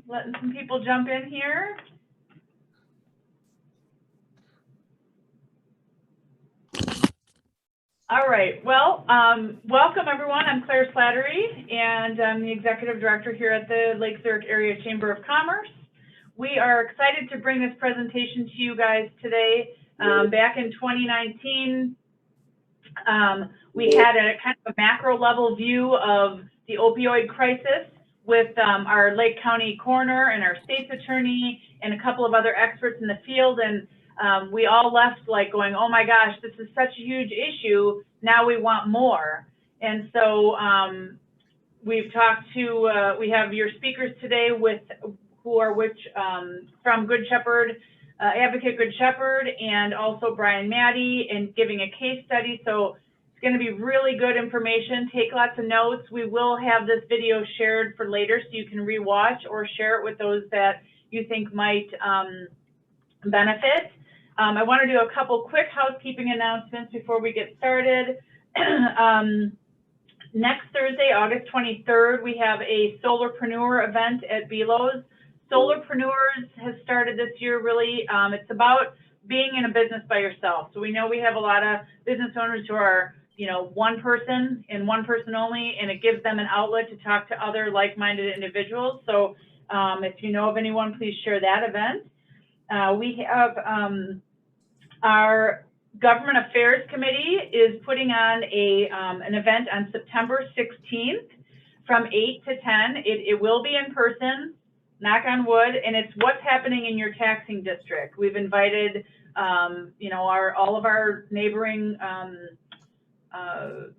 letting some people jump in here. All right, well, welcome everyone. I'm Claire Slattery, and I'm the Executive Director here at the Lake Zurich Area Chamber of Commerce. We are excited to bring this presentation to you guys today. Back in 2019, we had a kind of a macro level view of the opioid crisis with our Lake County coroner and our state's attorney and a couple of other experts in the field, and we all left like going, oh my gosh, this is such a huge issue, now we want more. And so we've talked to, we have your speakers today from Good Shepherd, Advocate Good Shepherd, and also Brian Maddie, and giving a case study. So it's going to be really good information. Take lots of notes. We will have this video shared for later so you can rewatch or share it with those that you think might benefit. I want to do a couple quick housekeeping announcements before we get started. Next Thursday, August 23rd, we have a Solarpreneur event at Belo's. Solarpreneurs has started this year really. It's about being in a business by yourself. So we know we have a lot of business owners who are, you know, one person and one person only, and it gives them an outlet to talk to other like-minded individuals. So if you know of anyone, please share that event. We have our Government Affairs Committee is putting on an event on September 16th from 8 to 10. It will be in person, knock on wood, and it's what's happening in your taxing district. We've invited, you know, all of our neighboring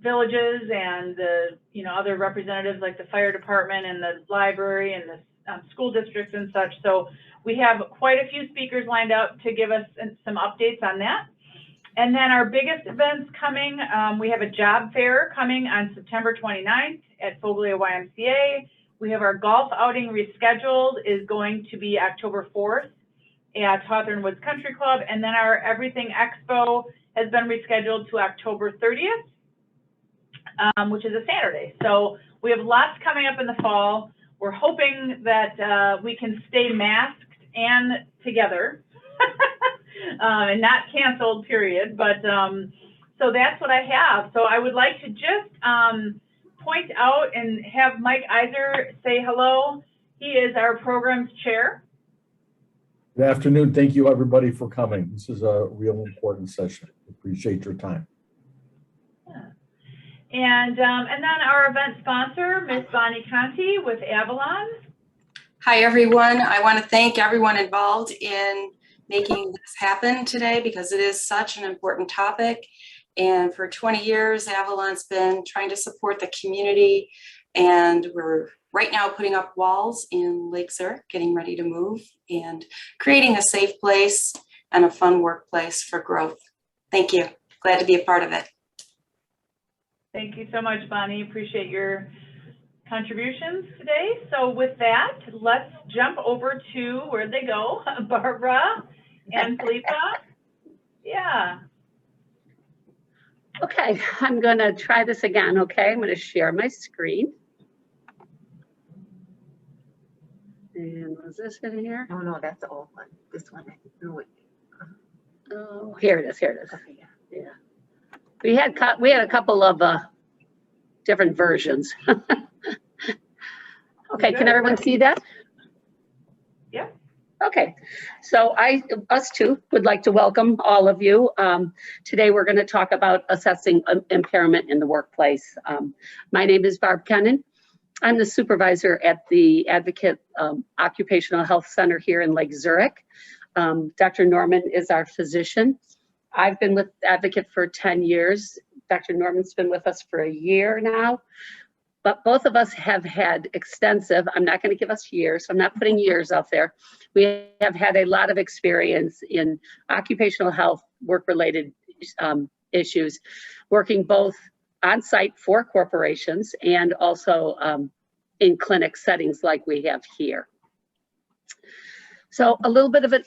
villages and the, you know, other representatives like the fire department and the library and the school districts and such. So we have quite a few speakers lined up to give us some updates on that. And then our biggest events coming, we have a job fair coming on September 29th at Foglia YMCA. We have our golf outing rescheduled, is going to be October 4th at Hawthorne Woods Country Club. And then our Everything Expo has been rescheduled to October 30th, which is a Saturday. So we have lots coming up in the fall. We're hoping that we can stay masked and together and not canceled, period. But so that's what I have. So I would like to just point out and have Mike Iser say hello. He is our program's chair. Good afternoon. Thank you, everybody, for coming. This is a real important session. Appreciate your time. Yeah. And then our event sponsor, Ms. Bonnie Conti with Avalon. Hi, everyone. I want to thank everyone involved in making this happen today because it is such an important topic. And for 20 years, Avalon's been trying to support the community. And we're right now putting up walls in Lake Zurich, getting ready to move and creating a safe place and a fun workplace for growth. Thank you. Glad to be a part of it. Thank you so much, Bonnie. Appreciate your contributions today. So with that, let's jump over to where'd they go? Barbara and Philippa. Yeah. Okay, I'm going to try this again. Okay, I'm going to share my screen. And was this in here? Oh no, that's the old one. This one. No, wait. Oh, here it is. Here it is. Okay, yeah. Yeah. We had a couple of different versions. Okay, can everyone see that? Yeah. Okay, so us too would like to welcome all of you. Today we're going to talk about assessing impairment in the workplace. My name is Barb Kuennen. I'm the supervisor at the Advocate Occupational Health Center here in Lake Zurich. Dr. Norman is our physician. I've been with Advocate for 10 years. Dr. Norman's been with us for a year now. But both of us have had extensive, I'm not going to give us years, I'm not putting years out there. We have had a lot of experience in occupational health, work-related issues, working both on site for corporations and also in clinic settings like we have here. So a little bit of an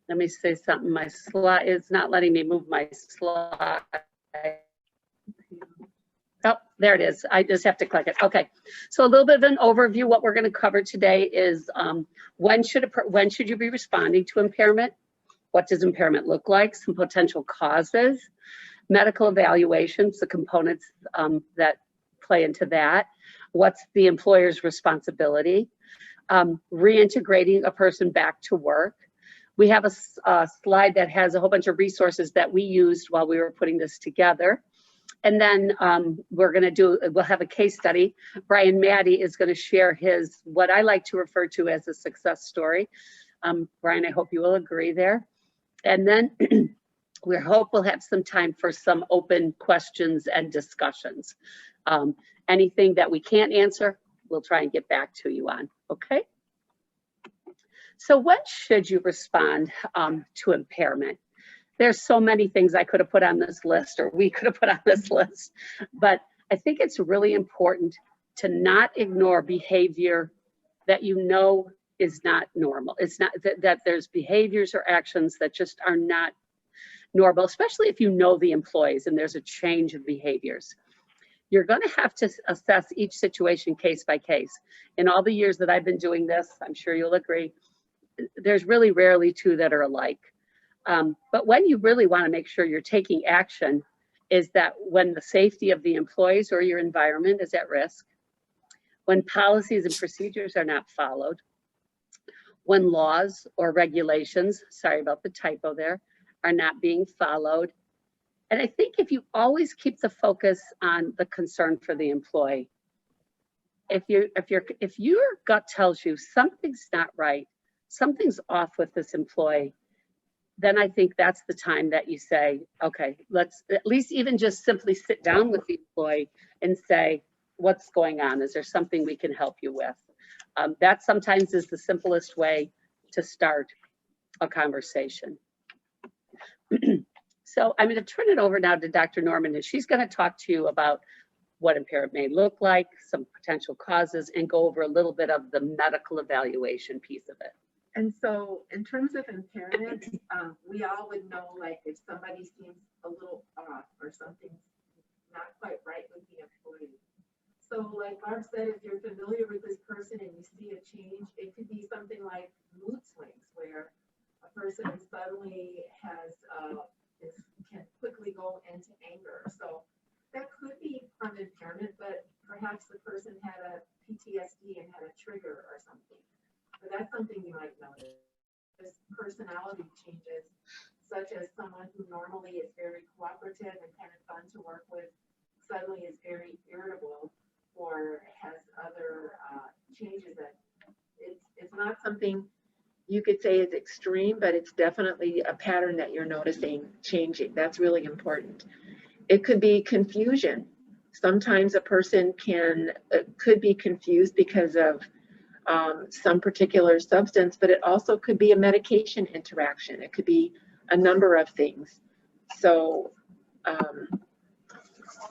let me say something. My slide is not letting me move my slide. Oh, There it is. I just have to click it. Okay. So a little bit of an overview. What we're going to cover today is when should you be responding to impairment? What does impairment look like? Some potential causes, medical evaluations, the components that play into that. What's the employer's responsibility? Reintegrating a person back to work. We have a slide that has a whole bunch of resources that we used while we were putting this together. And then we'll have a case study. Brian Maddie is going to share his, what I like to refer to as a success story. Brian, I hope you will agree there. And then we hope we'll have some time for some open questions and discussions. Anything that we can't answer, we'll try and get back to you on, okay? So when should you respond to impairment? There's so many things I could have put on this list, or we could have put on this list, but I think it's really important to not ignore behavior that you know is not normal. It's not that there's behaviors or actions that just are not normal, especially if you know the employees and there's a change of behaviors. You're going to have to assess each situation case by case. In all the years that I've been doing this, I'm sure you'll agree, there's really rarely two that are alike. But when you really want to make sure you're taking action is that when the safety of the employees or your environment is at risk, when policies and procedures are not followed, when laws or regulations, sorry about the typo there, are not being followed. And I think if you always keep the focus on the concern for the employee, if your gut tells you something's not right, something's off with this employee, then I think that's the time that you say, okay, let's at least even just simply sit down with the employee and say, what's going on? Is there something we can help you with? That sometimes is the simplest way to start a conversation. So I'm going to turn it over now to Dr. Norman, and she's going to talk to you about what impairment may look like, some potential causes, and go over a little bit of the medical evaluation piece of it. And so in terms of impairment, we all would know, like, if somebody seems a little off or something's not quite right with the employee. So like Barb said, if you're familiar with this person and you see a change, it could be something like mood swings, where a person suddenly has, can quickly go into anger. So that could be from impairment, but perhaps the person had a PTSD and had a trigger or something. But that's something you might notice. There's personality changes, such as someone who normally is very cooperative and kind of fun to work with, suddenly is very irritable or has other changes that it's not something you could say is extreme, but it's definitely a pattern that you're noticing changing. That's really important. It could be confusion. Sometimes a person could be confused because of some particular substance, but it also could be a medication interaction. It could be a number of things. So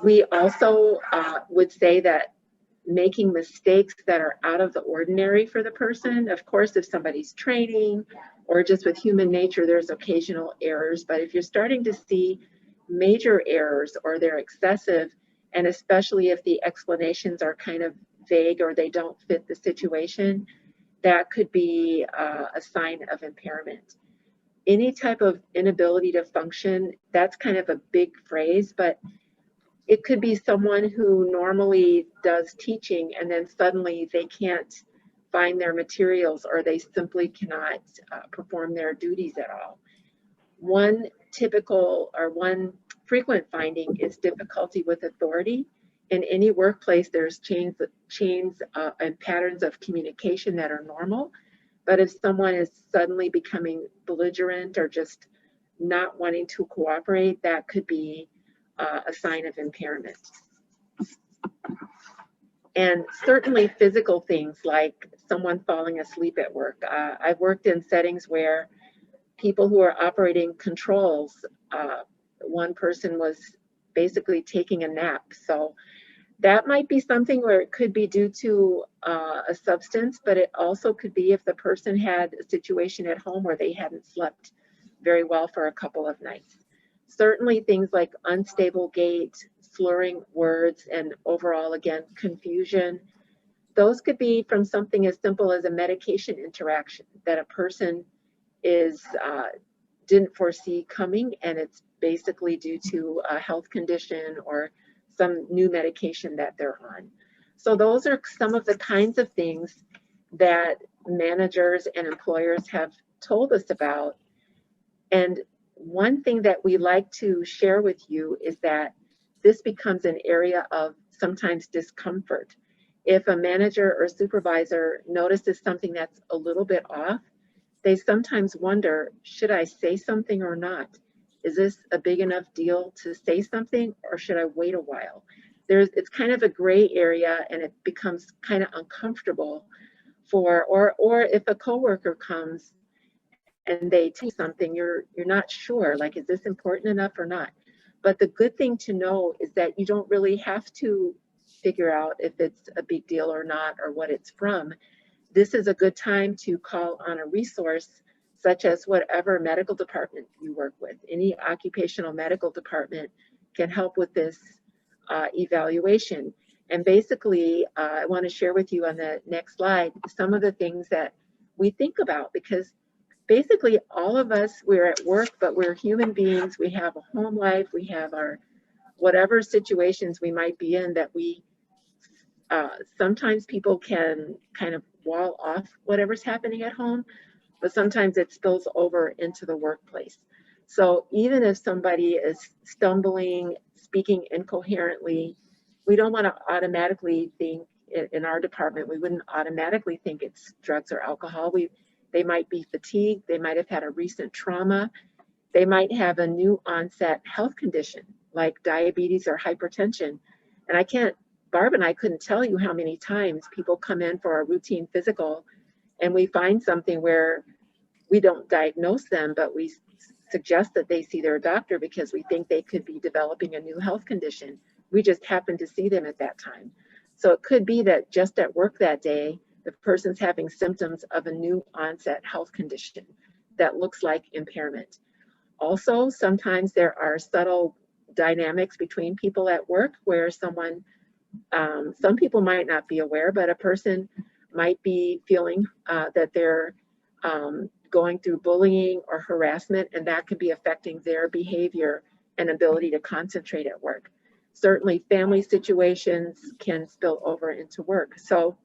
we also would say that making mistakes that are out of the ordinary for the person, of course, if somebody's training or just with human nature, there's occasional errors, but if you're starting to see major errors or they're excessive, and especially if the explanations are kind of vague or they don't fit the situation, that could be a sign of impairment. Any type of inability to function, that's kind of a big phrase, but it could be someone who normally does teaching and then suddenly they can't find their materials or they simply cannot perform their duties at all. One typical or one frequent finding is difficulty with authority. In any workplace, there's chains and patterns of communication that are normal. But if someone is suddenly becoming belligerent or just not wanting to cooperate, that could be a sign of impairment. And certainly physical things like someone falling asleep at work. I've worked in settings where people who are operating controls, one person was basically taking a nap. So that might be something where it could be due to a substance, but it also could be if the person had a situation at home where they hadn't slept very well for a couple of nights. Certainly things like unstable gait, slurring words and overall, again, confusion. Those could be from something as simple as a medication interaction that a person didn't foresee coming, and it's basically due to a health condition or some new medication that they're on. So those are some of the kinds of things that managers and employers have told us about. And one thing that we like to share with you is that this becomes an area of sometimes discomfort. If a manager or supervisor notices something that's a little bit off, they sometimes wonder, should I say something or not? Is this a big enough deal to say something, or should I wait a while? It's kind of a gray area, and it becomes kind of uncomfortable for, or if a coworker comes and they tell you something, you're not sure, like, is this important enough or not? But the good thing to know is that you don't really have to figure out if it's a big deal or not, or what it's from. This is a good time to call on a resource such as whatever medical department you work with. Any occupational medical department can help with this evaluation. And basically, I want to share with you on the next slide some of the things that we think about, because basically all of us, we're at work, but we're human beings. We have a home life. We have our whatever situations we might be in that we sometimes people can kind of wall off whatever's happening at home, but sometimes it spills over into the workplace. So even if somebody is stumbling, speaking incoherently, we don't want to automatically think, in our department, we wouldn't automatically think it's drugs or alcohol. They might be fatigued, they might have had a recent trauma, they might have a new onset health condition like diabetes or hypertension. And Barb and I couldn't tell you how many times people come in for a routine physical and we find something where we don't diagnose them, but we suggest that they see their doctor because we think they could be developing a new health condition. We just happen to see them at that time. So it could be that just at work that day, the person's having symptoms of a new onset health condition that looks like impairment. Also, sometimes there are subtle dynamics between people at work where some people might not be aware, but a person might be feeling that they're going through bullying or harassment, and that could be affecting their behavior and ability to concentrate at work. Certainly family situations can spill over into work. So,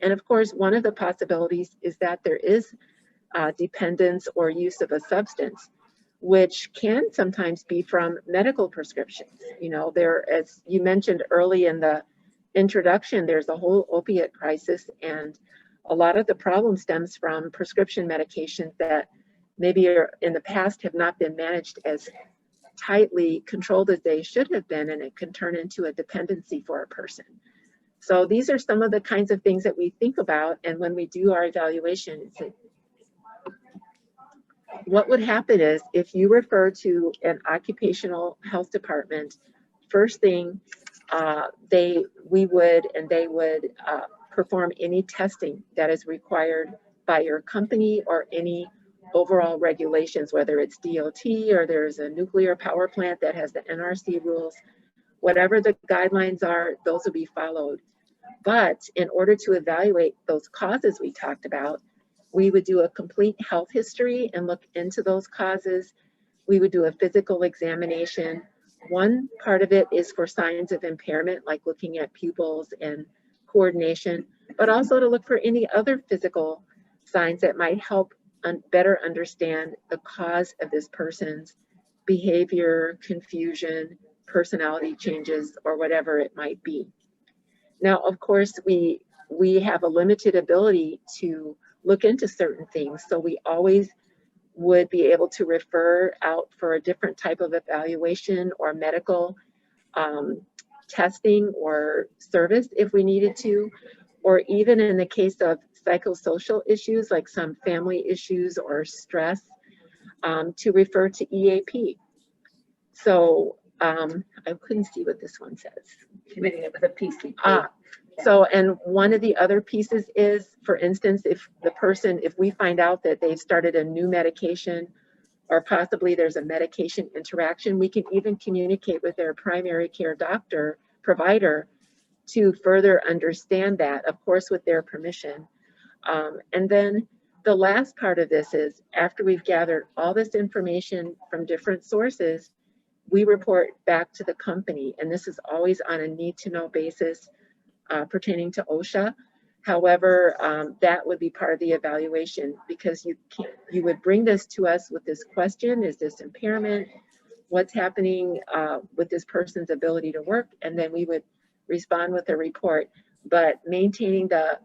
and of course, one of the possibilities is that there is dependence or use of a substance, which can sometimes be from medical prescriptions. You know, as you mentioned early in the introduction, there's a whole opiate crisis, and a lot of the problem stems from prescription medications that maybe in the past have not been managed as tightly controlled as they should have been, and it can turn into a dependency for a person. So these are some of the kinds of things that we think about, and when we do our evaluation, what would happen is if you refer to an occupational health department, first thing they would perform any testing that is required by your company or any overall regulations, whether it's DOT or there's a nuclear power plant that has the NRC rules. Whatever the guidelines are, those will be followed. But in order to evaluate those causes we talked about, we would do a complete health history and look into those causes. We would do a physical examination. One part of it is for signs of impairment, like looking at pupils and coordination, but also to look for any other physical signs that might help better understand the cause of this person's behavior, confusion, personality changes, or whatever it might be. Now, of course, we have a limited ability to look into certain things, so we always would be able to refer out for a different type of evaluation or medical testing or service if we needed to, or even in the case of psychosocial issues like some family issues or stress, to refer to EAP. So I couldn't see what this one says. Committing it with a PCP. So, and one of the other pieces is, for instance, if we find out that they've started a new medication or possibly there's a medication interaction, we can even communicate with their primary care doctor, provider, to further understand that, of course, with their permission. And then the last part of this is, after we've gathered all this information from different sources, we report back to the company, and this is always on a need-to-know basis pertaining to OSHA. However, that would be part of the evaluation, because you would bring this to us with this question: is this impairment? What's happening with this person's ability to work? And then we would respond with a report, but maintaining the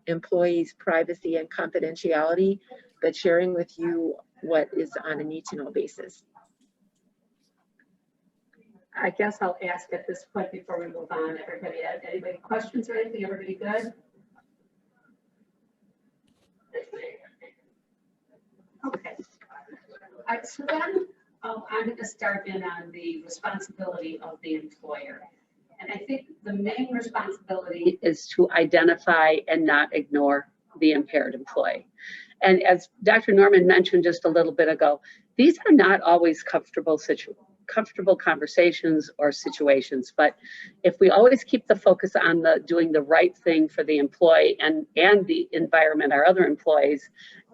employee's privacy and confidentiality, but sharing with you what is on a need-to-know basis. I guess I'll ask at this point before we move on, everybody, anybody questions or anything? Everybody good? Okay. All right, so then I'm going to start in on the responsibility of the employer. And I think the main responsibility is to identify and not ignore the impaired employee. And as Dr. Norman mentioned just a little bit ago, these are not always comfortable conversations or situations, but if we always keep the focus on doing the right thing for the employee and the environment, our other employees,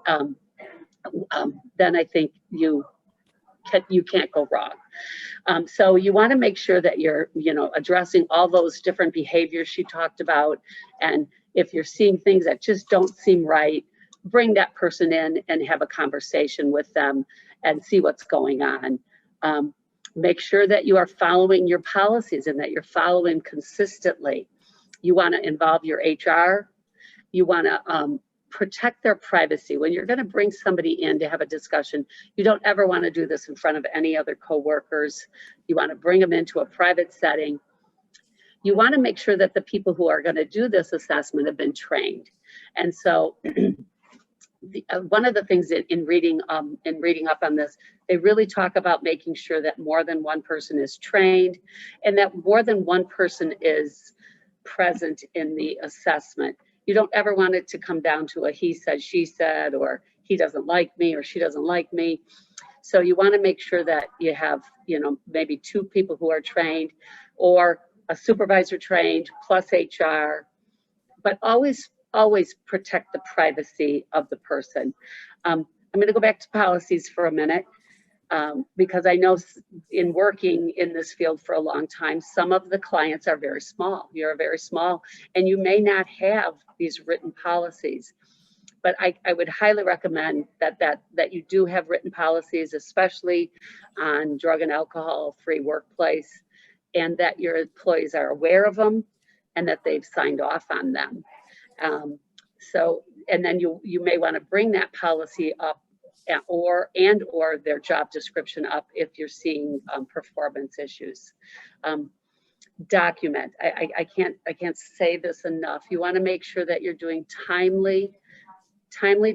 then I think you can't go wrong. So you want to make sure that you're, addressing all those different behaviors she talked about. And if you're seeing things that just don't seem right, bring that person in and have a conversation with them and see what's going on. Make sure that you are following your policies and that you're following consistently. You want to involve your HR. You want to protect their privacy. When you're going to bring somebody in to have a discussion, you don't ever want to do this in front of any other coworkers. You want to bring them into a private setting. You want to make sure that the people who are going to do this assessment have been trained. And so one of the things in reading up on this, they really talk about making sure that more than one person is trained and that more than one person is present in the assessment. You don't ever want it to come down to a he said, she said, or he doesn't like me or she doesn't like me. So you want to make sure that you have, maybe two people who are trained or a supervisor trained plus HR, but always protect the privacy of the person. I'm going to go back to policies for a minute because I know in working in this field for a long time, some of the clients are very small. You're very small and you may not have these written policies. But I would highly recommend that you do have written policies, especially on drug and alcohol-free workplace, and that your employees are aware of them and that they've signed off on them. And then you may want to bring that policy up or their job description up if you're seeing performance issues. Document. I can't say this enough. You want to make sure that you're doing timely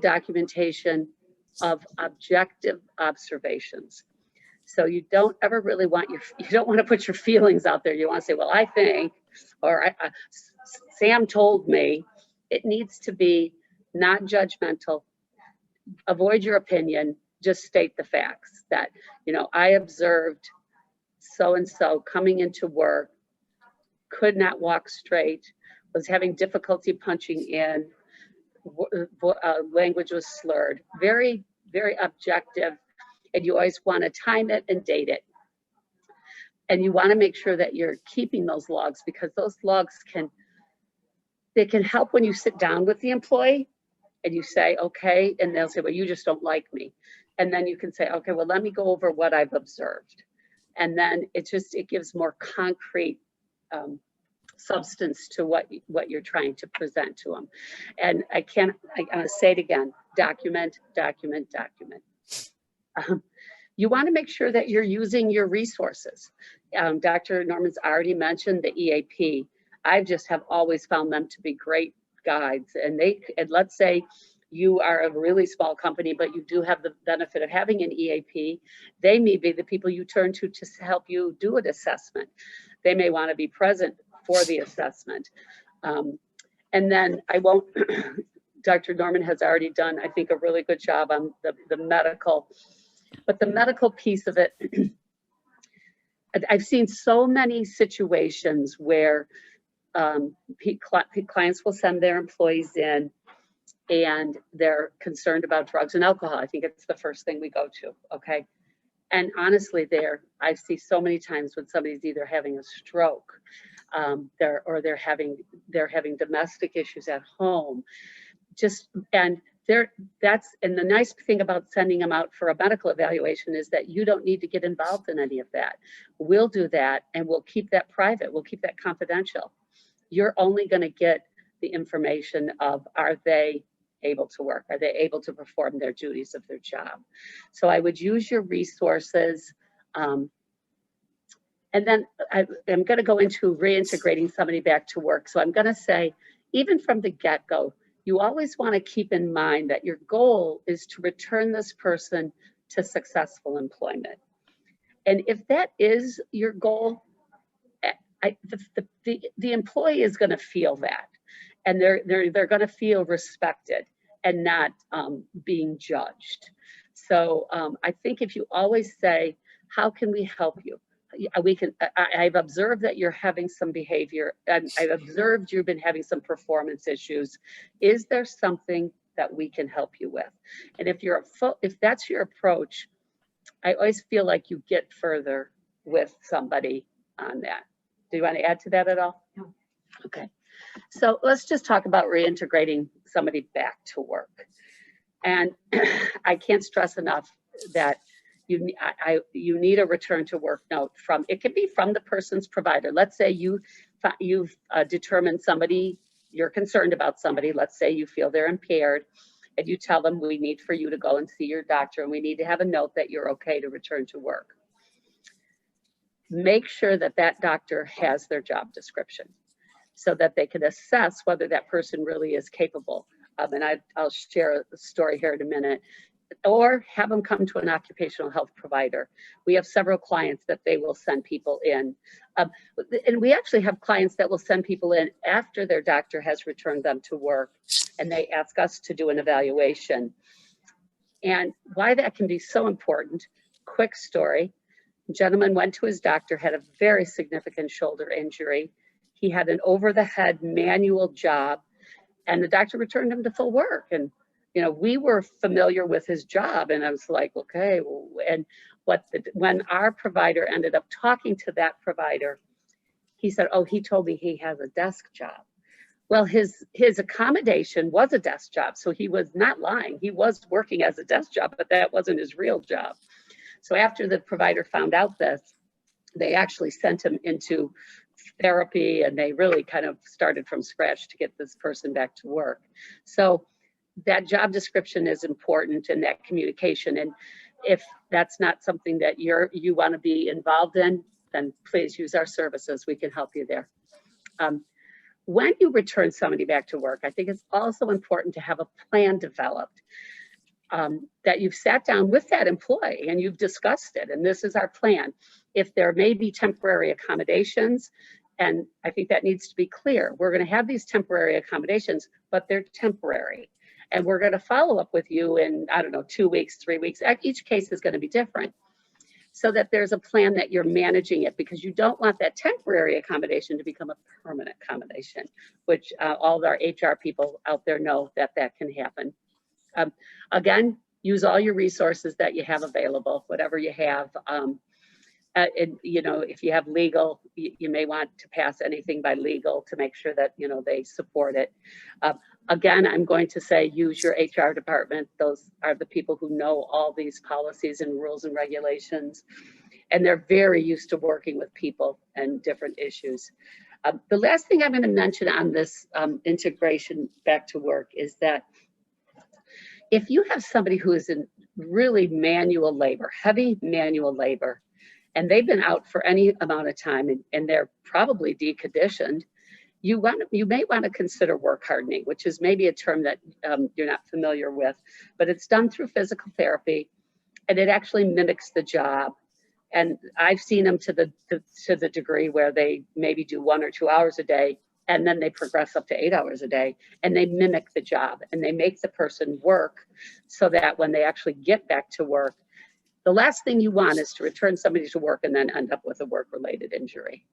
documentation of objective observations. So you don't ever really want you don't want to put your feelings out there. You want to say, well, I think, or Sam told me. It needs to be not judgmental. Avoid your opinion, just state the facts that, I observed so-and-so coming into work, could not walk straight, was having difficulty punching in, language was slurred. Very, very objective. And you always want to time it and date it. And you want to make sure that you're keeping those logs, because those logs can help when you sit down with the employee and you say, okay, and they'll say, well, you just don't like me. And then you can say, okay, well, let me go over what I've observed. And then it gives more concrete substance to what you're trying to present to them. And I'm going to say it again, document. You want to make sure that you're using your resources. Dr. Norman's already mentioned the EAP. I just have always found them to be great guides. And let's say you are a really small company, but you do have the benefit of having an EAP. They may be the people you turn to help you do an assessment. They may want to be present for the assessment. And then I won't Dr. Norman has already done, I think, a really good job on the medical, but the medical piece of it, I've seen so many situations where clients will send their employees in and they're concerned about drugs and alcohol. I think it's the first thing we go to, okay? And honestly, I see so many times when somebody's either having a stroke, they're having domestic issues at home. And the nice thing about sending them out for a medical evaluation is that you don't need to get involved in any of that. We'll do that, and we'll keep that private. We'll keep that confidential. You're only going to get the information of, are they able to work? Are they able to perform their duties of their job? So I would use your resources. And then I'm going to go into reintegrating somebody back to work. So I'm going to say, even from the get-go, you always want to keep in mind that your goal is to return this person to successful employment. And if that is your goal, the employee is going to feel that, and they're going to feel respected and not being judged. So I think if you always say, how can we help you? I've observed that you're having some behavior, and I've observed you've been having some performance issues. Is there something that we can help you with? And if that's your approach, I always feel like you get further with somebody on that. Do you want to add to that at all? No. Okay. So let's just talk about reintegrating somebody back to work. And I can't stress enough that you need a return to work note from, it can be from the person's provider. Let's say you've determined somebody, you're concerned about somebody, let's say you feel they're impaired, and you tell them, we need for you to go and see your doctor, and we need to have a note that you're okay to return to work. Make sure that that doctor has their job description so that they can assess whether that person really is capable. And I'll share a story here in a minute. Or have them come to an occupational health provider. We have several clients that they will send people in. And we actually have clients that will send people in after their doctor has returned them to work, and they ask us to do an evaluation. And why that can be so important, quick story. A gentleman went to his doctor, had a very significant shoulder injury. He had an over-the-head manual job, and the doctor returned him to full work. And we were familiar with his job, and I was like, okay. And when our provider ended up talking to that provider, he said, oh, he told me he has a desk job. Well, his accommodation was a desk job, so he was not lying. He was working as a desk job, but that wasn't his real job. So after the provider found out this, they actually sent him into therapy, and they really kind of started from scratch to get this person back to work. So that job description is important, and that communication. And if that's not something that you want to be involved in, then please use our services. We can help you there. When you return somebody back to work, I think it's also important to have a plan developed, that you've sat down with that employee and you've discussed it. And this is our plan. If there may be temporary accommodations, and I think that needs to be clear, we're going to have these temporary accommodations, but they're temporary. And we're going to follow up with you in, 2 weeks, 3 weeks. Each case is going to be different, so that there's a plan that you're managing it, because you don't want that temporary accommodation to become a permanent accommodation, which all of our HR people out there know that can happen. Again, use all your resources that you have available, whatever you have. If you have legal, you may want to pass anything by legal to make sure that, they support it. Again, I'm going to say use your HR department. Those are the people who know all these policies and rules and regulations, and they're very used to working with people and different issues. The last thing I'm going to mention on this integration back to work is that if you have somebody who is in really manual labor, heavy manual labor, and they've been out for any amount of time, and they're probably deconditioned, you may want to consider work hardening, which is maybe a term that you're not familiar with, but it's done through physical therapy, and it actually mimics the job. And I've seen them to the degree where they maybe do 1 or 2 hours a day, and then they progress up to 8 hours a day, and they mimic the job, and they make the person work so that when they actually get back to work, the last thing you want is to return somebody to work and then end up with a work-related injury.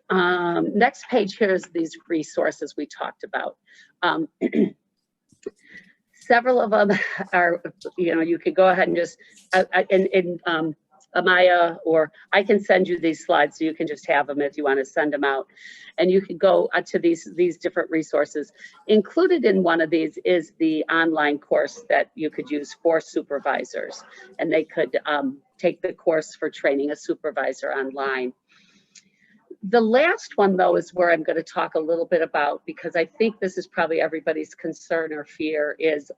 Next page here is these resources we talked about. Several of them are, you could go ahead and just, Amaya, or I can send you these slides so you can just have them if you want to send them out. And you can go to these different resources. Included in one of these is the online course that you could use for supervisors. And they could take the course for training a supervisor online. The last one, though, is where I'm going to talk a little bit about, because I think this is probably everybody's concern or fear, is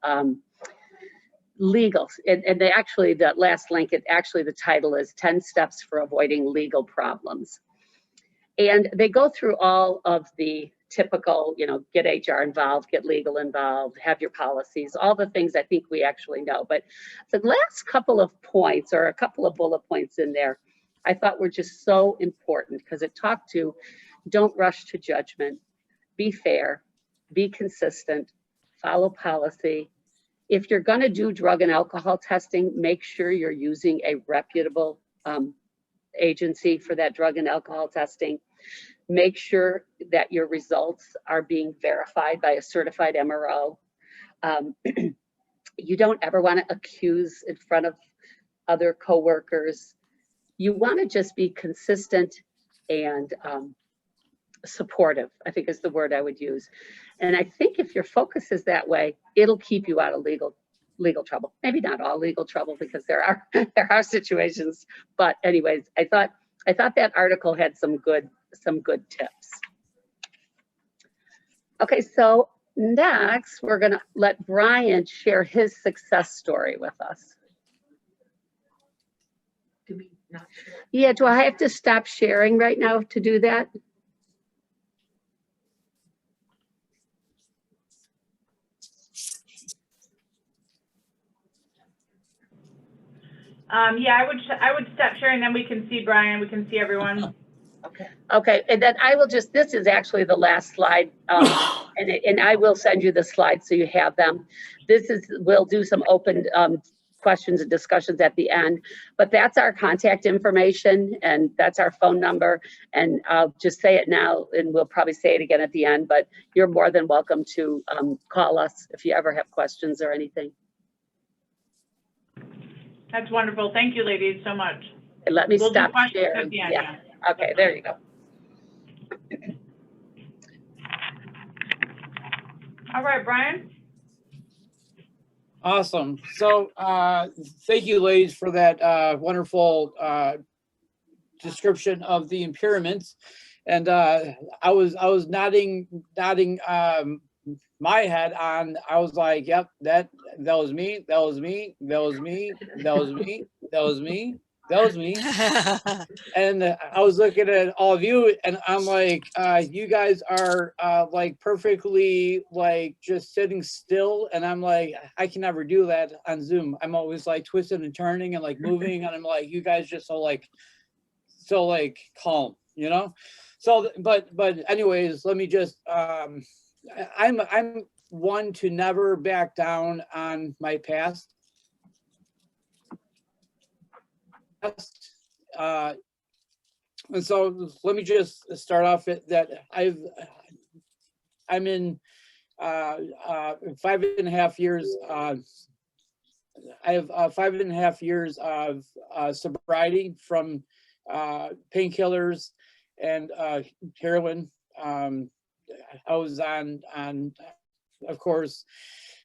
legal. And they actually, that last link, the title is 10 Steps for Avoiding Legal Problems. And they go through all of the typical, get HR involved, get legal involved, have your policies, all the things I think we actually know. But the last couple of points, or a couple of bullet points in there, I thought were just so important, because it talked to, don't rush to judgment, be fair, be consistent, follow policy. If you're going to do drug and alcohol testing, make sure you're using a reputable agency for that drug and alcohol testing. Make sure that your results are being verified by a certified MRO. You don't ever want to accuse in front of other coworkers. You want to just be consistent and supportive, I think is the word I would use. And I think if your focus is that way, it'll keep you out of legal trouble. Maybe not all legal trouble, because there are situations. But anyways, I thought that article had some good tips. Okay, so next we're going to let Brian share his success story with us. Do we not share? Yeah, do I have to stop sharing right now to do that? Yeah, I would stop sharing, then we can see Brian, we can see everyone. Okay, and then I will just, this is actually the last slide, and I will send you the slides so you have them. We'll do some open questions and discussions at the end, but that's our contact information, and that's our phone number, and I'll just say it now, and we'll probably say it again at the end, but you're more than welcome to call us if you ever have questions or anything. That's wonderful. Thank you, ladies, so much. And let me We'll stop do questions sharing. at the end, Yeah. Okay, there you go. All right, Brian. Awesome. So thank you, ladies, for that wonderful description of the impairments. And I was nodding my head on. I was like, yep, that was me, that was me, that was me, that was me, that was me, that was me. And I was looking at all of you, and I'm like, you guys are like perfectly like just sitting still, and I'm like, I can never do that on Zoom. I'm always like twisting and turning and like moving, and I'm like, you guys just so calm, you know. So, but anyways, let me just I'm one to never back down on my past. And so let me just start off that I'm in 5.5 years. I have 5.5 years of sobriety from painkillers and heroin. I was on, of course,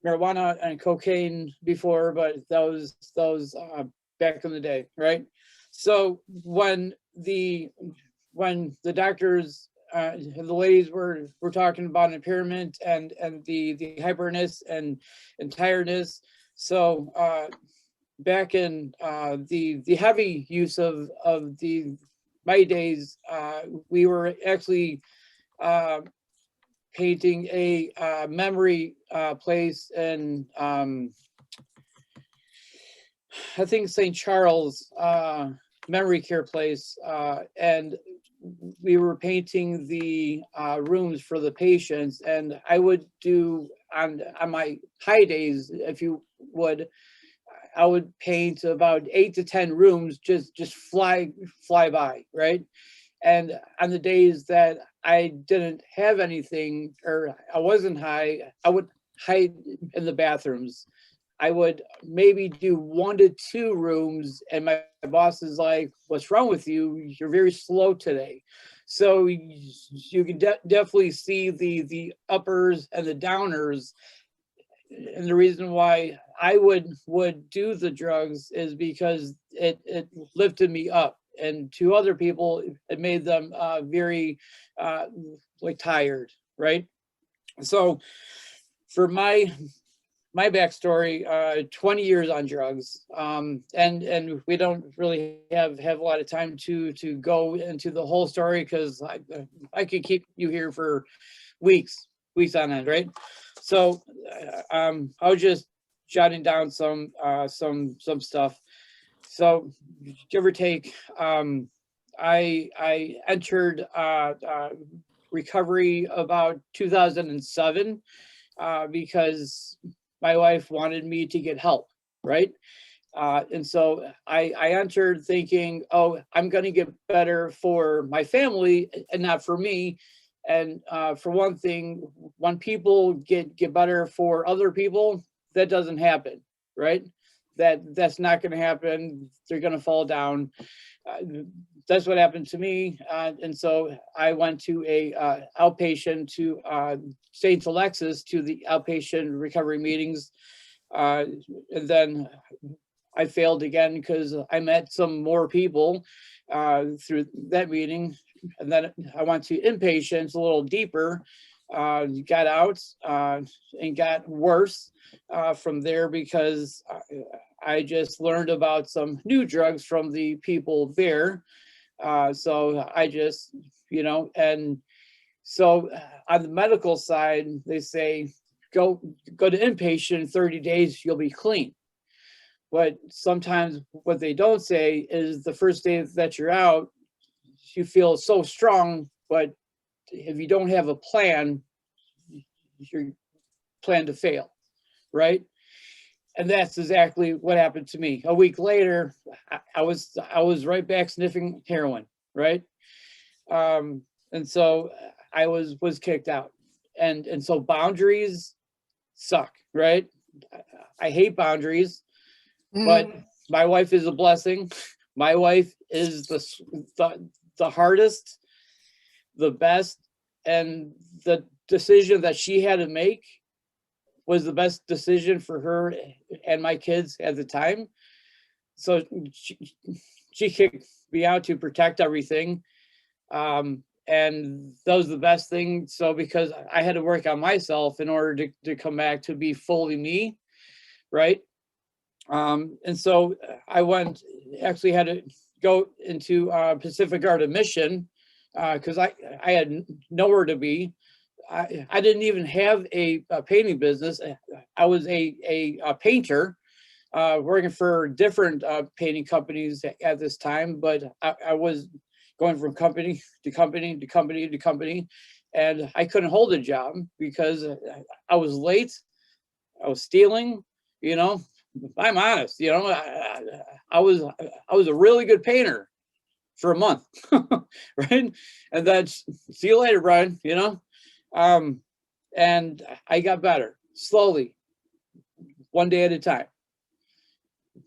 marijuana and cocaine before, but those back in the day, right? So when the doctors, the ladies were talking about impairment and the hyperness and tiredness, so back in the heavy use of my days, we were actually painting a memory place in I think St. Charles memory care place, and we were painting the rooms for the patients, and I would do on my high days, if you would, I would paint about 8 to 10 rooms, just fly by, right? And on the days that I didn't have anything or I wasn't high, I would hide in the bathrooms. I would maybe do 1 to 2 rooms, and my boss is like, "What's wrong with you? You're very slow today." So you can definitely see the uppers and the downers. And the reason why I would do the drugs is because it lifted me up, and to other people it made them very like tired, right? So for my backstory, 20 years on drugs, and we don't really have a lot of time to go into the whole story, because I could keep you here for weeks on end, right? So I was just jotting down some stuff. So give or take, I entered recovery about 2007 because my wife wanted me to get help, right? And so I entered thinking, oh, I'm going to get better for my family and not for me. And for one thing, when people get better for other people, that doesn't happen, right? That's not going to happen. They're going to fall down. That's what happened to me. And so I went to a outpatient to St. Alexis, to the outpatient recovery meetings. And then I failed again because I met some more people through that meeting. And then I went to inpatients a little deeper, got out and got worse from there, because I just learned about some new drugs from the people there. So I just, and so on the medical side, they say, go to inpatient, 30 days, you'll be clean. But sometimes what they don't say is the first day that you're out, you feel so strong, but if you don't have a plan, you're planned to fail, right? And that's exactly what happened to me. A week later, I was right back sniffing heroin, right? And so I was kicked out, and so boundaries suck, right? I hate boundaries, but my wife is a blessing. My wife is the hardest, the best, and the decision that she had to make was the best decision for her and my kids at the time. So she kicked me out to protect everything. And that was the best thing. So because I had to work on myself in order to come back to be fully me, right? And so I actually had to go into Pacific Art of Mission because I had nowhere to be. I didn't even have a painting business. I was a painter working for different painting companies at this time, but I was going from company to company to company to company, and I couldn't hold a job because I was late, I was stealing, I'm honest, I was a really good painter for a month, right? And then see you later, Brian, and I got better slowly, one day at a time,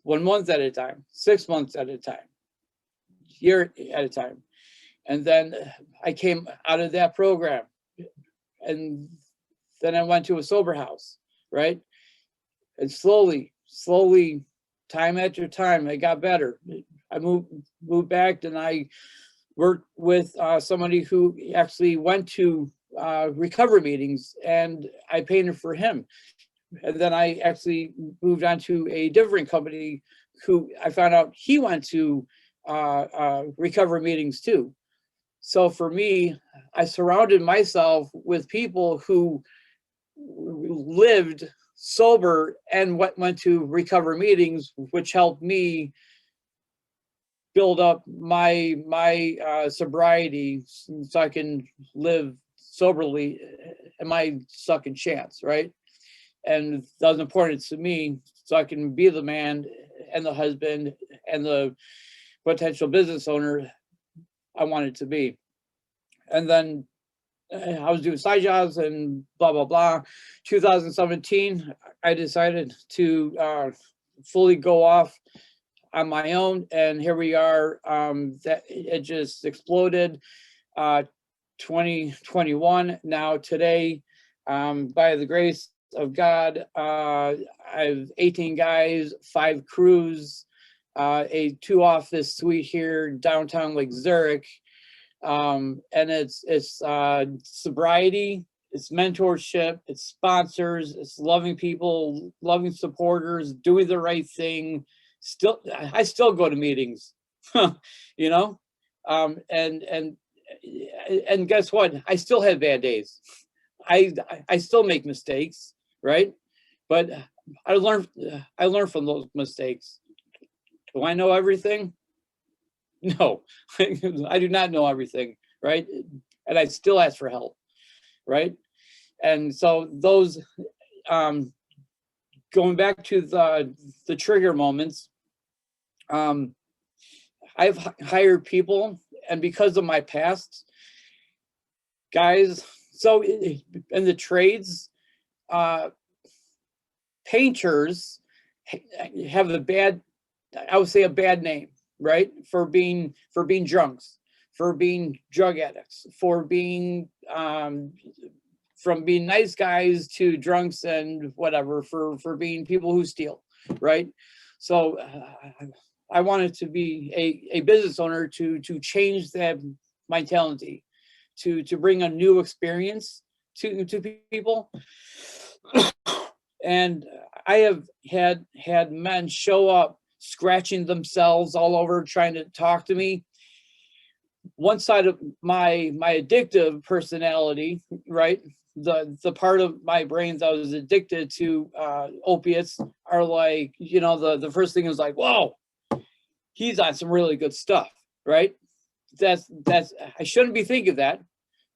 1 month at a time, 6 months at a time, year at a time. And then I came out of that program, and then I went to a sober house, right? And slowly, time after time, I got better. I moved back, and I worked with somebody who actually went to recovery meetings, and I painted for him. And then I actually moved on to a different company who I found out he went to recovery meetings too. So for me, I surrounded myself with people who lived sober and went to recovery meetings, which helped me build up my sobriety so I can live soberly in my second chance, right? And that was important to me so I can be the man and the husband and the potential business owner I wanted to be. And then I was doing side jobs and blah, blah, blah. 2017, I decided to fully go off on my own. And here we are, that it just exploded. 2021, now today, by the grace of God, I have 18 guys, 5 crews, a 2-office suite here downtown Lake Zurich. And it's sobriety, it's mentorship, it's sponsors, it's loving people, loving supporters, doing the right thing. I still go to meetings, you know, and guess what? I still have bad days. I still make mistakes, right? But I learn from those mistakes. Do I know everything? No, I do not know everything, right? And I still ask for help, right? And so those, going back to the trigger moments, I've hired people, and because of my past, guys, so in the trades, painters have a bad name, right? For being drunks, for being drug addicts, for being from being nice guys to drunks and whatever, for being people who steal, right? So I wanted to be a business owner to change that mentality, to bring a new experience to people. And I have had men show up scratching themselves all over, trying to talk to me. One side of my addictive personality, right? The part of my brain that was addicted to opiates are like, you know, the first thing is like, whoa, he's on some really good stuff, right? That's I shouldn't be thinking that,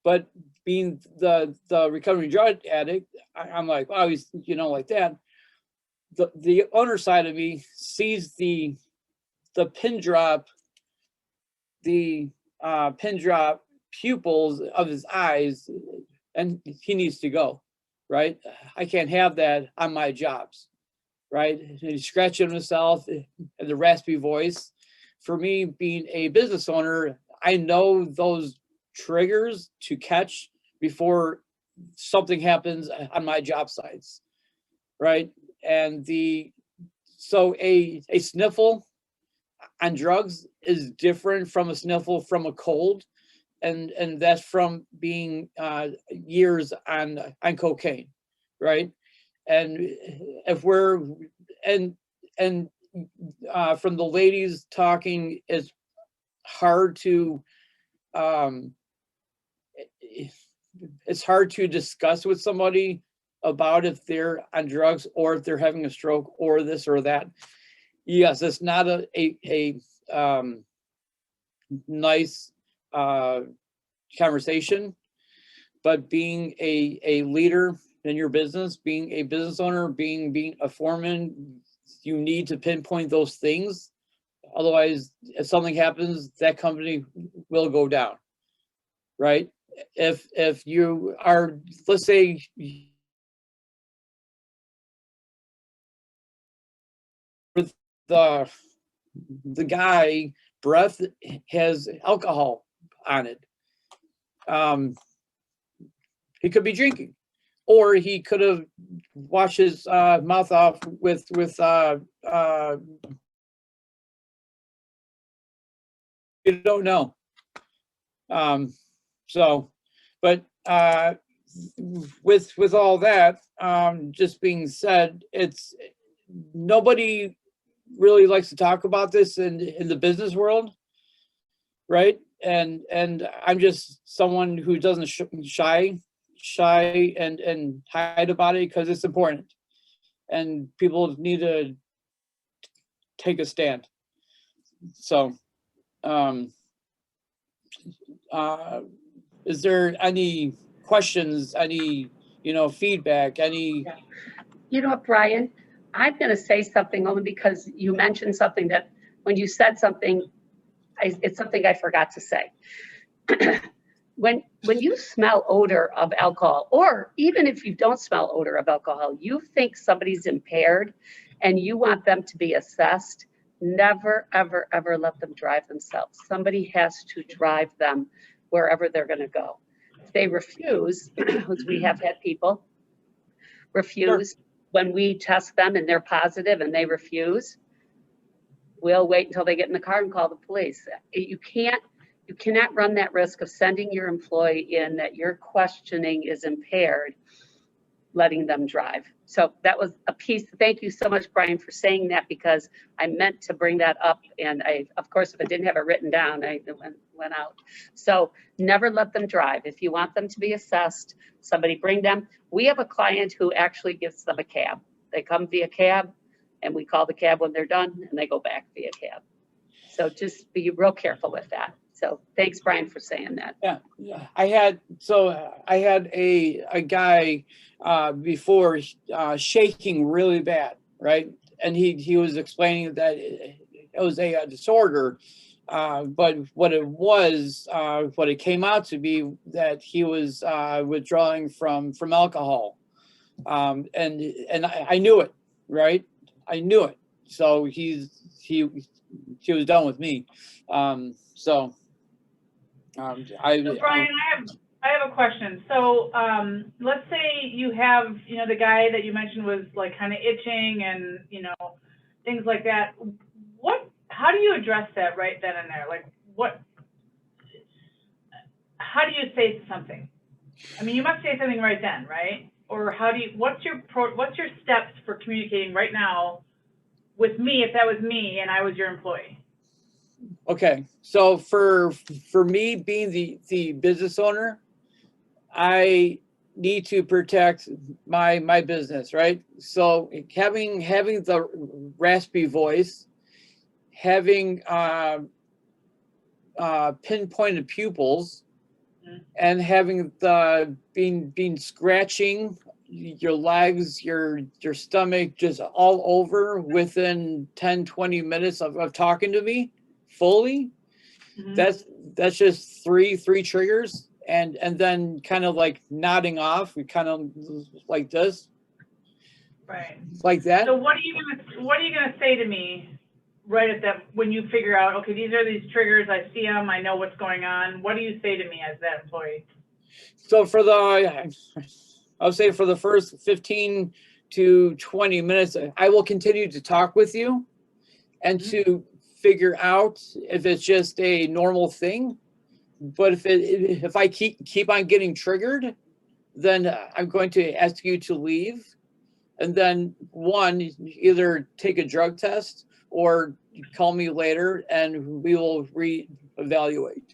but being the recovering drug addict, I'm like, oh, he's, you know, like that. The other side of me sees the pin drop pupils of his eyes, and he needs to go, right? I can't have that on my jobs, right? And he's scratching himself and the raspy voice. For me, being a business owner, I know those triggers to catch before something happens on my job sites, right? And so a sniffle on drugs is different from a sniffle from a cold, and that's from being years on cocaine, right? And if we're and from the ladies talking, it's hard to it's hard to discuss with somebody about if they're on drugs or if they're having a stroke or this or that. Yes, it's not a nice conversation, but being a leader in your business, being a business owner, being a foreman, you need to pinpoint those things. Otherwise, if something happens, that company will go down, right? If you are, let's say, the guy breath has alcohol on it, he could be drinking, or he could have washed his mouth off with you don't know. So, but with all that just being said, it's nobody really likes to talk about this in the business world, right? And I'm just someone who doesn't shy and hide about it because it's important, and people need to take a stand. So Is there any questions, any, feedback, any? You know what, Brian? I'm going to say something only because you mentioned something that when you said something, it's something I forgot to say. When you smell odor of alcohol, or even if you don't smell odor of alcohol, you think somebody's impaired and you want them to be assessed, never, ever, ever let them drive themselves. Somebody has to drive them wherever they're going to go. If they refuse, as we have had people refuse, when we test them and they're positive and they refuse, we'll wait until they get in the car and call the police. You cannot run that risk of sending your employee in that you're questioning is impaired, letting them drive. So that was a piece. Thank you so much, Brian, for saying that, because I meant to bring that up. And of course, if I didn't have it written down, I went out. So never let them drive. If you want them to be assessed, somebody bring them. We have a client who actually gives them a cab. They come via cab and we call the cab when they're done and they go back via cab. So just be real careful with that. So thanks, Brian, for saying that. Yeah. I had a guy before shaking really bad, right? And he was explaining that it was a disorder, but what it came out to be that he was withdrawing from alcohol, and I knew it, right? I knew it. So he was done with me. So Brian, I have a question. So let's say you have, the guy that you mentioned was like kind of itching and, things like that. How do you address that right then and there? Like how do you say something? I mean, you must say something right then, right? Or what's your steps for communicating right now with me if that was me and I was your employee? Okay, so for me being the business owner, I need to protect my business, right? So having the raspy voice, having pinpointed pupils, and having the being scratching your legs, your stomach, just all over within 10-20 minutes of talking to me fully. That's just three triggers, and then kind of like nodding off, we kind of like this, right, like that. So what are you gonna say to me right at that, when you figure out, okay, these are these triggers, I see them, I know what's going on? What do you say to me as that employee? So I'll say for the first 15 to 20 minutes, I will continue to talk with you and to figure out if it's just a normal thing. But if I keep on getting triggered, then I'm going to ask you to leave, and then either take a drug test or call me later and we will reevaluate.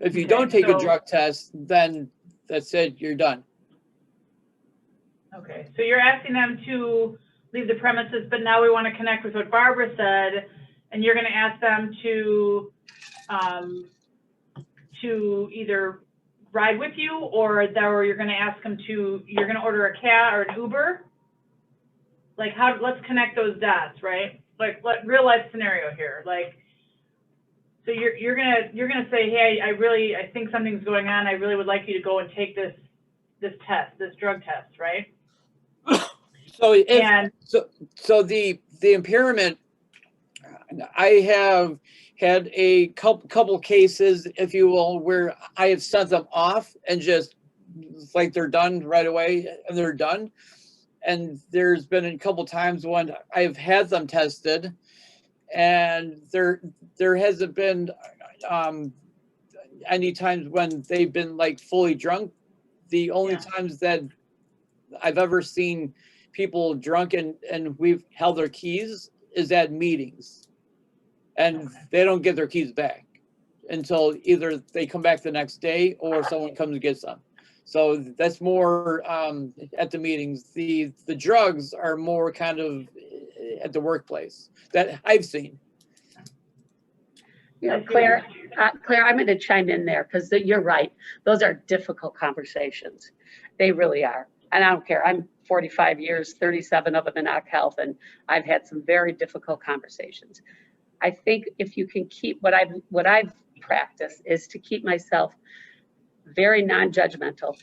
If you don't take a drug test, then that's it, you're done. Okay, so you're asking them to leave the premises, but now we want to connect with what Barbara said, and you're going to ask them to either ride with you, or you're going to ask them you're going to order a cab or an Uber. Like let's connect those dots, right? Like real life scenario here. Like, so you're gonna say, hey, I think something's going on. I really would like you to go and take this drug test, right? So the impairment, I have had a couple cases, if you will, where I have sent them off and just like they're done right away and they're done. And there's been a couple times when I've had them tested and there hasn't been any times when they've been like fully drunk. The only times that I've ever seen people drunk and we've held their keys is at meetings, and they don't get their keys back until either they come back the next day or someone comes and gets them. So that's more at the meetings. The drugs are more kind of at the workplace that I've seen. You know, Claire, I'm going to chime in there because you're right. Those are difficult conversations. They really are. And I don't care. I'm 45 years, 37 of them in Occ Health, and I've had some very difficult conversations. I think if you can keep what I've practiced is to keep myself very non-judgmental,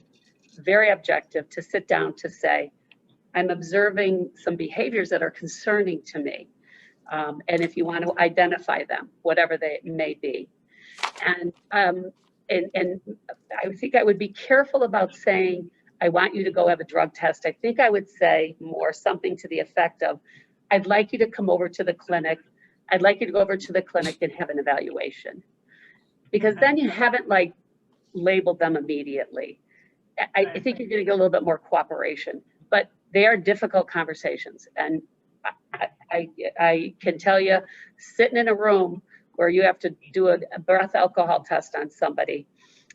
very objective, to sit down to say, I'm observing some behaviors that are concerning to me. And if you want to identify them, whatever they may be. And I think I would be careful about saying, I want you to go have a drug test. I think I would say more something to the effect of, I'd like you to come over to the clinic. I'd like you to go over to the clinic and have an evaluation. Because then you haven't like labeled them immediately. I think you're going to get a little bit more cooperation, but they are difficult conversations. And I can tell you, sitting in a room where you have to do a breath alcohol test on somebody.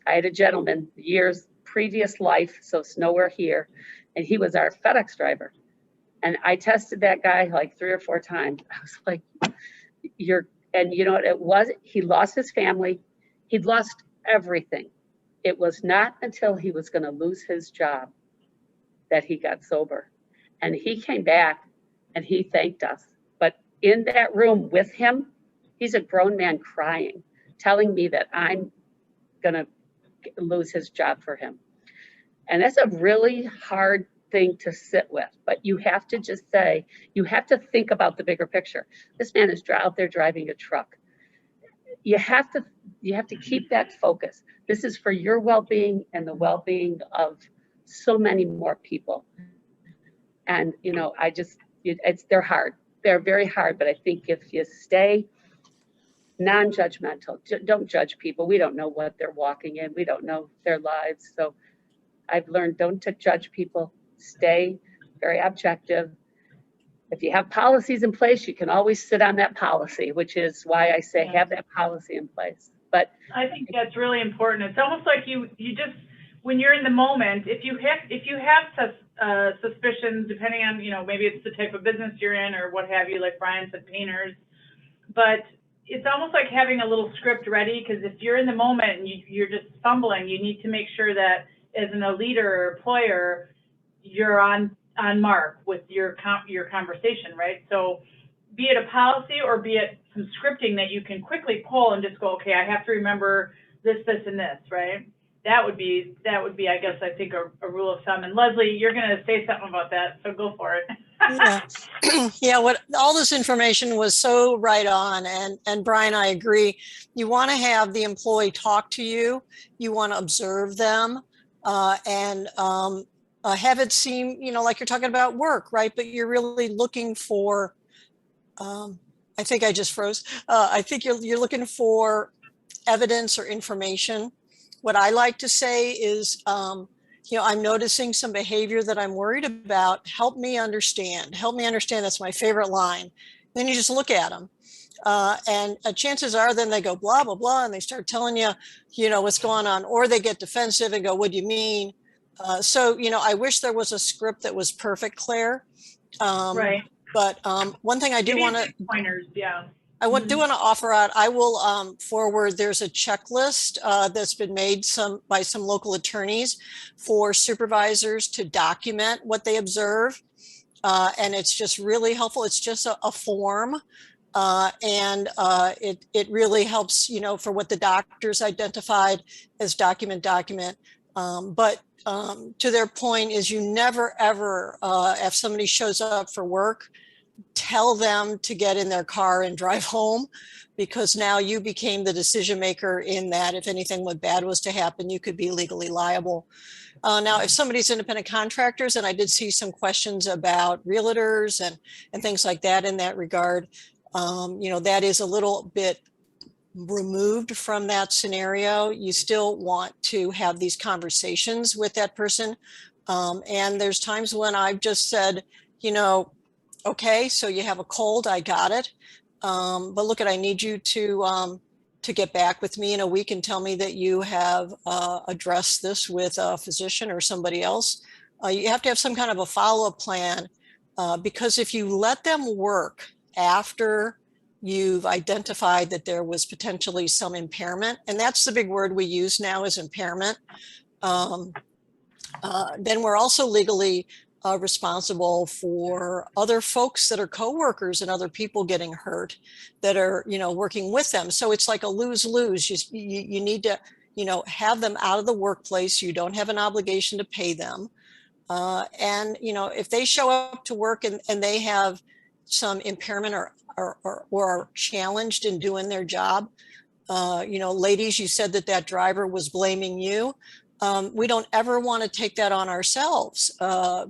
I had a gentleman, years previous life, so it's nowhere here, and he was our FedEx driver. And I tested that guy like 3 or 4 times. I was like, and you know what it was? He lost his family. He'd lost everything. It was not until he was going to lose his job that he got sober. And he came back and he thanked us. But in that room with him, he's a grown man crying, telling me that I'm going to lose his job for him. And that's a really hard thing to sit with. But you have to just say, you have to think about the bigger picture. This man is out there driving a truck. You have to keep that focus. This is for your well-being and the well-being of so many more people. And, you know, they're hard. They're very hard, but I think if you stay non-judgmental, don't judge people. We don't know what they're walking in. We don't know their lives. So I've learned, don't judge people. Stay very objective. If you have policies in place, you can always sit on that policy, which is why I say have that policy in place. But I think that's really important. It's almost like you just, when you're in the moment, if you have suspicions, depending on, you know, maybe it's the type of business you're in or what have you, like Brian said, painters, but it's almost like having a little script ready, because if you're in the moment and you're just fumbling, you need to make sure that as a leader or employer, you're on mark with your conversation, right? So be it a policy or be it some scripting that you can quickly pull and just go, okay, I have to remember this, this, and this, right? That would be, I guess, I think a rule of thumb. And Leslie, you're going to say something about that, so go for it. Yeah. All this information was so right on. And Brian, I agree. You want to have the employee talk to you. You want to observe them and have it seem, you know, like you're talking about work, right? But you're really looking for, I think I just froze. I think you're looking for evidence or information. What I like to say is, you know, I'm noticing some behavior that I'm worried about. Help me understand. Help me understand. That's my favorite line. Then you just look at them. And chances are then they go blah, blah, blah. And they start telling you, you know, what's going on. Or they get defensive and go, what do you mean? So, you know, I wish there was a script that was perfect, Claire. Right. But one thing I do want to pointers, yeah. I do want to offer out, I will forward, there's a checklist that's been made by some local attorneys for supervisors to document what they observe. And it's just really helpful. It's just a form. And it really helps, you know, for what the doctors identified as document. But to their point is you never, ever, if somebody shows up for work, tell them to get in their car and drive home, because now you became the decision maker in that. If anything bad was to happen, you could be legally liable. Now, if somebody's independent contractors, and I did see some questions about realtors and things like that in that regard, you know, that is a little bit removed from that scenario. You still want to have these conversations with that person. And there's times when I've just said, you know, okay, so you have a cold, I got it. But look, I need you to get back with me in a week and tell me that you have addressed this with a physician or somebody else. You have to have some kind of a follow-up plan, because if you let them work after you've identified that there was potentially some impairment, and that's the big word we use now is impairment. Then we're also legally responsible for other folks that are coworkers and other people getting hurt that are, working with them. So it's like a lose-lose. You need to, have them out of the workplace. You don't have an obligation to pay them. And, if they show up to work and they have some impairment or are challenged in doing their job, ladies, you said that driver was blaming you. We don't ever want to take that on ourselves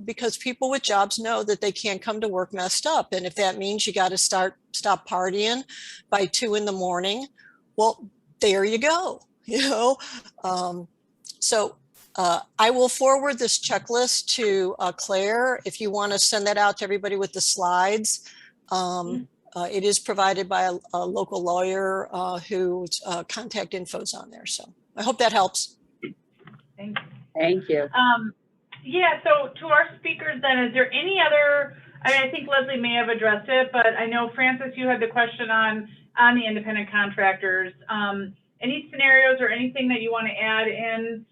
because people with jobs know that they can't come to work messed up. And if that means you got to stop partying by 2 a.m, well, there you go. So I will forward this checklist to Claire if you want to send that out to everybody with the slides. It is provided by a local lawyer whose contact info is on there. So I hope that helps. Thank you. Thank you. Yeah, so to our speakers then, is there any other, I think Leslie may have addressed it, but I know Francis, you had the question on the independent contractors. Any scenarios or anything that you want to add in?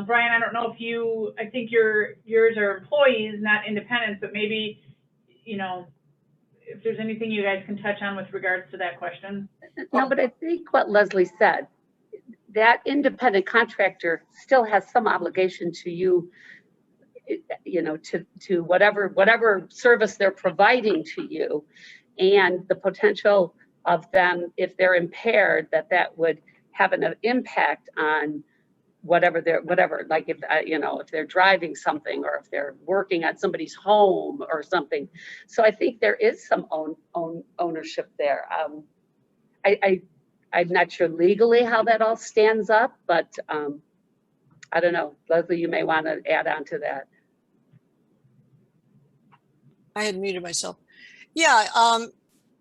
Brian, I don't know if I think yours are employees, not independents, but maybe, if there's anything you guys can touch on with regards to that question. No, but I think what Leslie said, that independent contractor still has some obligation to you, to whatever service they're providing to you, and the potential of them, if they're impaired, that would have an impact on whatever, like if they're driving something or if they're working at somebody's home or something. So I think there is some ownership there. I'm not sure legally how that all stands up, but I don't know. Leslie, you may want to add on to that. I had muted myself. Yeah,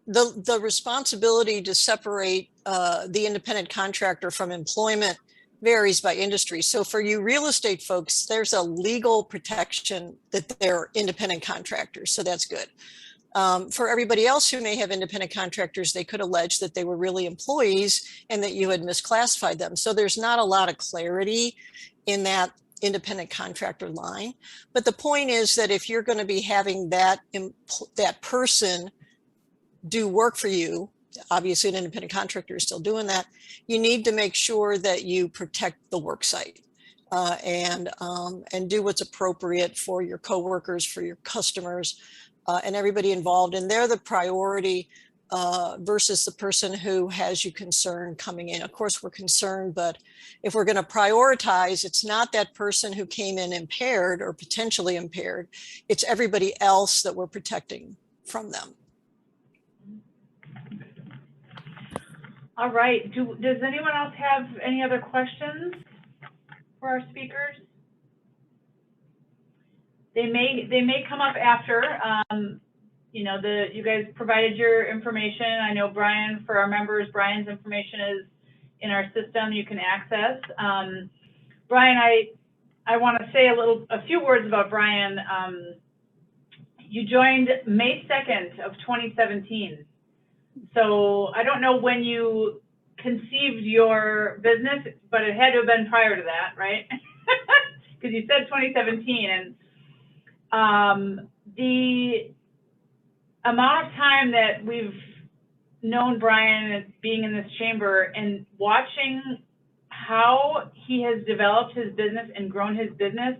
the responsibility to separate the independent contractor from employment varies by industry. So for you real estate folks, there's a legal protection that they're independent contractors. So that's good. For everybody else who may have independent contractors, they could allege that they were really employees and that you had misclassified them. So there's not a lot of clarity in that independent contractor line. But the point is that if you're going to be having that person do work for you, obviously an independent contractor is still doing that, you need to make sure that you protect the work site and do what's appropriate for your coworkers, for your customers, and everybody involved. And they're the priority versus the person who has you concerned coming in. Of course, we're concerned, but if we're going to prioritize, it's not that person who came in impaired or potentially impaired. It's everybody else that we're protecting from them. All right. Does anyone else have any other questions for our speakers? They may come up after. You guys provided your information. I know Brian, for our members, Brian's information is in our system. You can access. Brian, I want to say a few words about Brian. You joined May 2nd of 2017. So I don't know when you conceived your business, but it had to have been prior to that, right? Because you said 2017, and the amount of time that we've known Brian as being in this chamber and watching how he has developed his business and grown his business,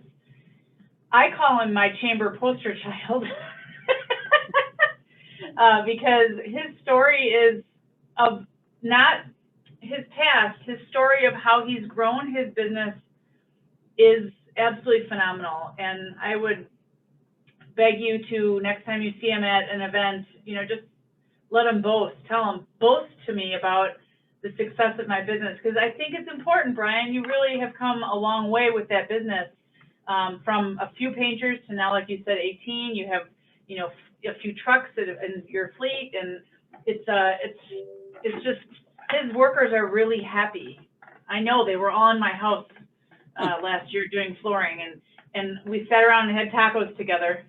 I call him my chamber poster child. Because his story is of not his past, his story of how he's grown his business is absolutely phenomenal. And I would beg you to, next time you see him at an event, just let him boast, boast to me about the success of my business. Because I think it's important, Brian, you really have come a long way with that business, from a few painters to now, like you said, 18, you have, a few trucks in your fleet, and it's just, his workers are really happy. I know they were all in my house last year doing flooring, and we sat around and had tacos together.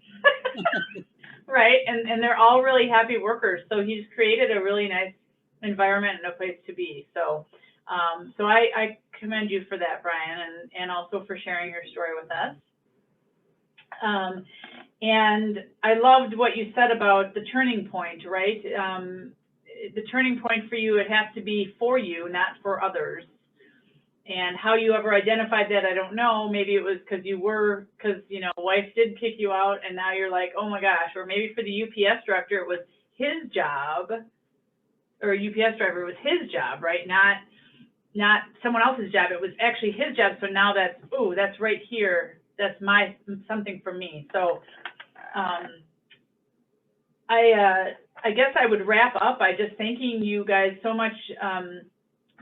right? And they're all really happy workers. So he's created a really nice environment and a place to be. So, so I commend you for that, Brian, and also for sharing your story with us. And I loved what you said about the turning point, right? The turning point for you, it has to be for you, not for others. And how you ever identified that, I don't know. Maybe it was because you know, wife did kick you out and now you're like, oh my gosh. Or maybe for the UPS director, it was his job, or UPS driver, it was his job, right? Not someone else's job. It was actually his job. So now that's, oh, that's right here. That's something for me. So I guess I would wrap up by just thanking you guys so much.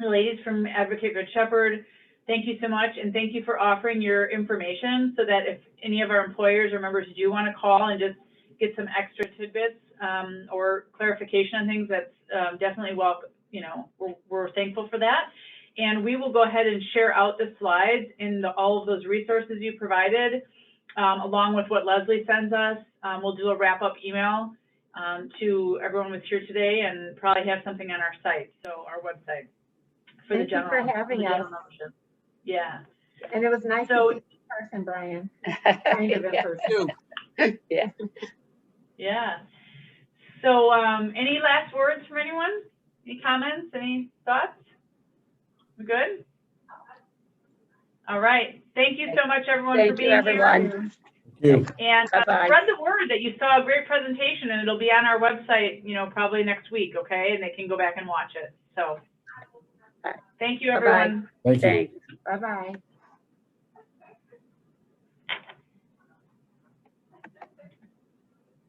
The ladies from Advocate Good Shepherd, thank you so much. And thank you for offering your information so that if any of our employers or members do want to call and just get some extra tidbits or clarification on things, that's definitely welcome. You know, we're thankful for that. And we will go ahead and share out the slides in all of those resources you provided, along with what Leslie sends us. We'll do a wrap-up email to everyone who's here today and probably have something on our site, so our website. Thank you for having us. Yeah. And it was nice to see you in person, Brian. Kind of in person. Yeah. Yeah. So any last words from anyone? Any comments? Any thoughts? We good? All right. Thank you so much, everyone, for being here. Thank you, everyone. Thank you. And Bye-bye. spread the word that you saw a great presentation, and it'll be on our website, you know, probably next week, okay? And they can go back and watch it. So thank you, everyone. Thank you. Thanks. Bye-bye.